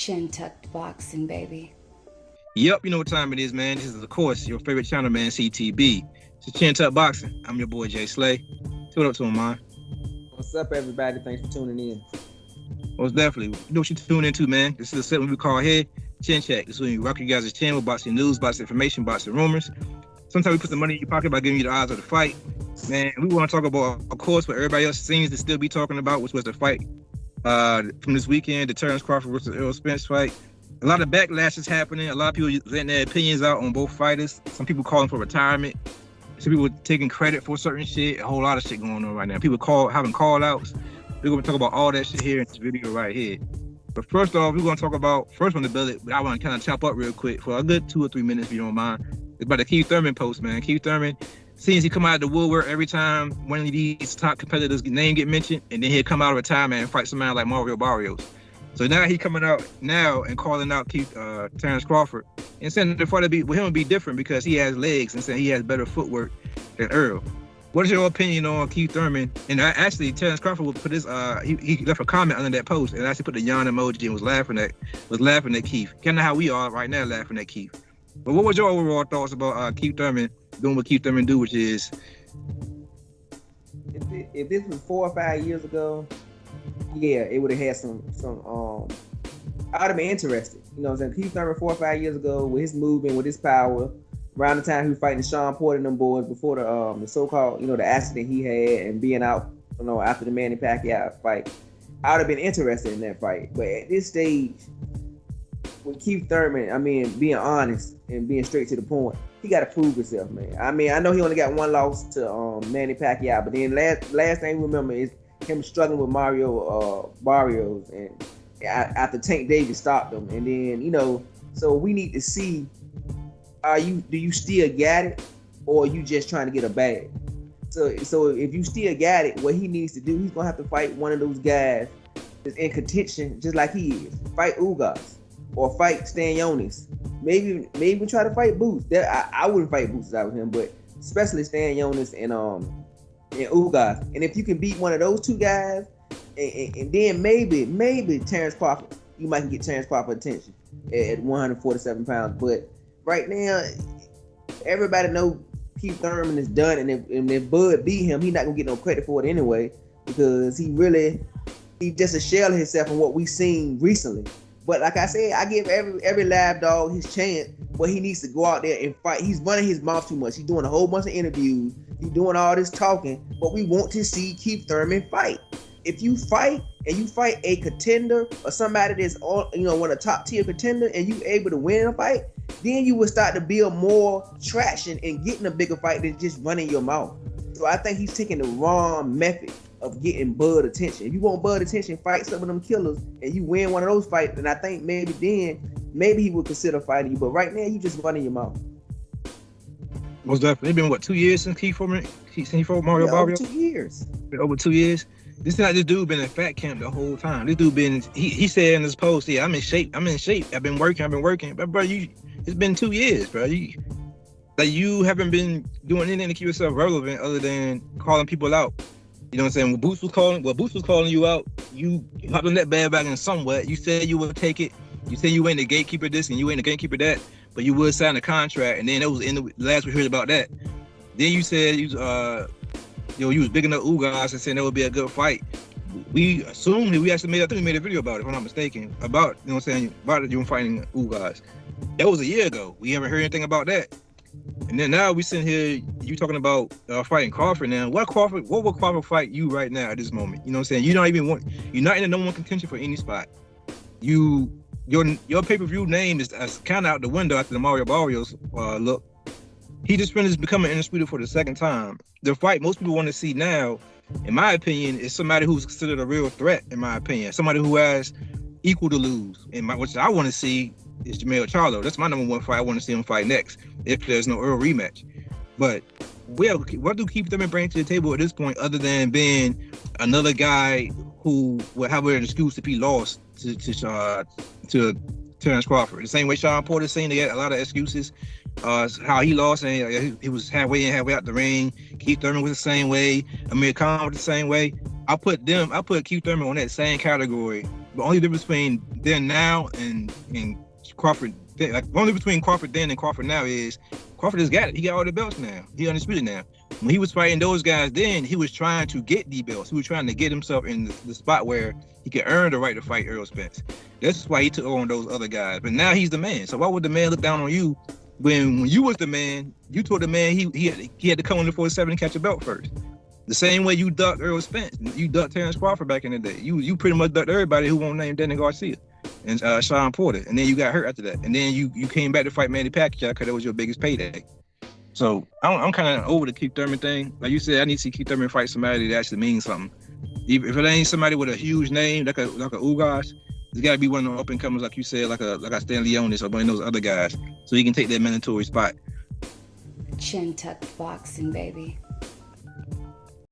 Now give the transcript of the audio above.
Chin-tucked boxing, baby. Yep, you know what time it is, man. This is, of course, your favorite channel, man, CTB. It's Chin-tucked boxing. I'm your boy, Jay Slay. Say what up to him, man. What's up, everybody? Thanks for tuning in. Most definitely. You know what you tune into, man. This is a segment we call here Chin Check. This is when we rock you guys' chin with boxing news, boxing information, boxing rumors. Sometimes we put some money in your pocket by giving you the odds of the fight. Man, we want to talk about, of course, what everybody else seems to still be talking about, which was the fight from this weekend, the Terrence Crawford versus Errol Spence fight. A lot of backlash is happening. A lot of people letting their opinions out on both fighters. Some people calling for retirement. Some people taking credit for certain shit. A whole lot of shit going on right now. People having call outs. We're going to talk about all that shit here in this video right here. But first off, we're going to talk about, first on the billet, but I want to kind of chop up real quick for a good 2 or 3 minutes if you don't mind. It's about the Keith Thurman post, man. Keith Thurman, seems he come out of the woodwork every time one of these top competitors' name get mentioned, and then he'll come out of retirement and fight somebody like Mario Barrios. So now he coming out now and calling out Terrence Crawford and saying the fight with him would be different because he has legs and saying he has better footwork than Earl. What is your opinion on Keith Thurman? And actually, Terrence Crawford would put his he left a comment under that post and actually put the yawn emoji and was laughing at Keith. Kind of how we are right now, laughing at Keith. But what was your overall thoughts about Keith Thurman doing what Keith Thurman do, which is? If this was 4 or 5 years ago, yeah, it would have had some. I would have been interested. You know what I'm saying? Keith Thurman 4 or 5 years ago with his movement, with his power. Around the time he was fighting Sean Porter and them boys before the so-called, the accident he had and being out, after the Manny Pacquiao fight, I would have been interested in that fight. But at this stage, with Keith Thurman, being honest and being straight to the point, he got to prove himself, man. I know he only got one loss to Manny Pacquiao, but then last thing we remember is him struggling with Mario Barrios, and after Tank Davis stopped him, and then so we need to see. Do you still got it, or are you just trying to get a bag? So if you still got it, what he needs to do, he's gonna have to fight one of those guys that's in contention, just like he is. Fight Ugas or fight Stanionis. Maybe even try to fight Boots. I wouldn't fight Boots out with him, but especially Stanionis and Ugas. And if you can beat one of those two guys, and then maybe Terrence Crawford, you might get Terrence Crawford attention at 147 pounds, but. Right now, everybody know Keith Thurman is done, and if Bud beat him, he's not gonna get no credit for it anyway, because he just a shell of himself from what we've seen recently. But like I said, I give every live dog his chance, but he needs to go out there and fight. He's running his mouth too much. He's doing a whole bunch of interviews. He's doing all this talking, but we want to see Keith Thurman fight. If you fight and you fight a contender or somebody that's one of the top tier contender, and you able to win a fight, then you will start to build more traction in getting a bigger fight than just running your mouth. So I think he's taking the wrong method of getting Bud attention. If you want Bud attention, fight some of them killers, and you win one of those fights, then I think maybe he would consider fighting you. But right now, you just running your mouth. Most definitely. It's been what, 2 years since he fought Mario Barrios? Over 2 years. Over 2 years. This dude been in fat camp the whole time. This dude he said in his post, yeah, I'm in shape. I've been working. But bro, it's been 2 years, bro. You haven't been doing anything to keep yourself relevant other than calling people out. You know what I'm saying? When Boots was calling you out, you hopped on that bandwagon somewhat. You said you would take it. You said you ain't the gatekeeper this and you ain't the gatekeeper that, but you would sign a contract. And then it was in the last we heard about that. Then you said you was bigging up Ugas and saying that would be a good fight. We assumed we actually made a video about it, if I'm not mistaken, about you fighting Ugas. That was a year ago. We haven't heard anything about that. And then now we sitting here, you talking about fighting Crawford now. What will Crawford fight you right now at this moment? You know what I'm saying? You're not in the number one contention for any spot. Your pay-per-view name is kind of out the window after the Mario Barrios look. He just finished becoming Undisputed for the second time. The fight most people want to see now, in my opinion, is somebody who's considered a real threat, in my opinion. Somebody who has equal to lose. Which I want to see is Jermell Charlo. That's my number one fight I want to see him fight next, if there's no Earl rematch. But what do Keith Thurman bring to the table at this point other than being another guy who will have an excuse if he lost to Terrence Crawford? The same way Sean Porter saying they got a lot of excuses. How he lost and he was halfway in, halfway out the ring. Keith Thurman was the same way. Amir Khan was the same way. I put Keith Thurman on that same category The only difference between then now and Crawford, like the only between Crawford then and Crawford now is Crawford has got it. He got all the belts now. He undisputed now. When he was fighting those guys then, he was trying to get the belts. He was trying to get himself in the spot where he could earn the right to fight Errol Spence. That's why he took on those other guys. But now he's the man. So why would the man look down on you when you was the man? You told the man he had to come in the 47 and catch a belt first. The same way you ducked Errol Spence, you ducked Terrence Crawford back in the day. You pretty much ducked everybody who won't name Danny Garcia and Sean Porter, and then you got hurt after that, and then you came back to fight Manny Pacquiao because that was your biggest payday. So I'm kind of over the Keith Thurman thing. Like you said, I need to see Keith Thurman fight somebody that actually means something. If it ain't somebody with a huge name like a Ugas, it's got to be one of the up and comers, like you said, like a Stan Leonis or one of those other guys, so he can take that mandatory spot. Chin tuck boxing, baby.